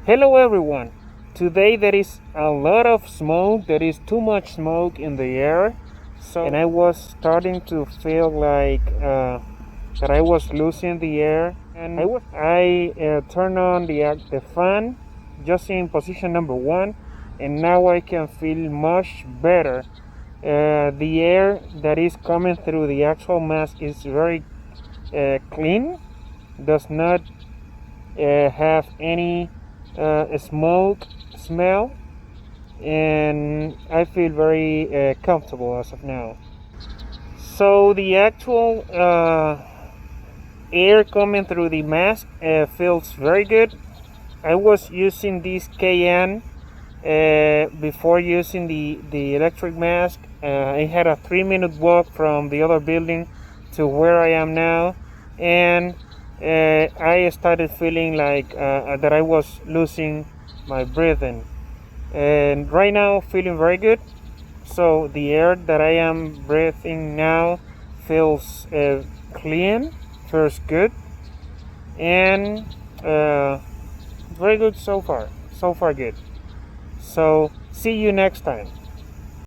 Hello everyone. Today there is a lot of smoke. There is too much smoke in the air. And I was starting to feel like that I was losing the air. And I turned on the fan just in position number 1, and now I can feel much better. The air that is coming through the actual mask is very clean. Does not have any smoke smell, and I feel very comfortable as of now. So the actual air coming through the mask feels very good. I was using this KN before using the electric mask. I had a 3-minute walk from the other building to where I am now, and I started feeling like that I was losing my breathing. And right now, feeling very good. So the air that I am breathing now feels clean, feels good, and very good so far. So far, good. So see you next time.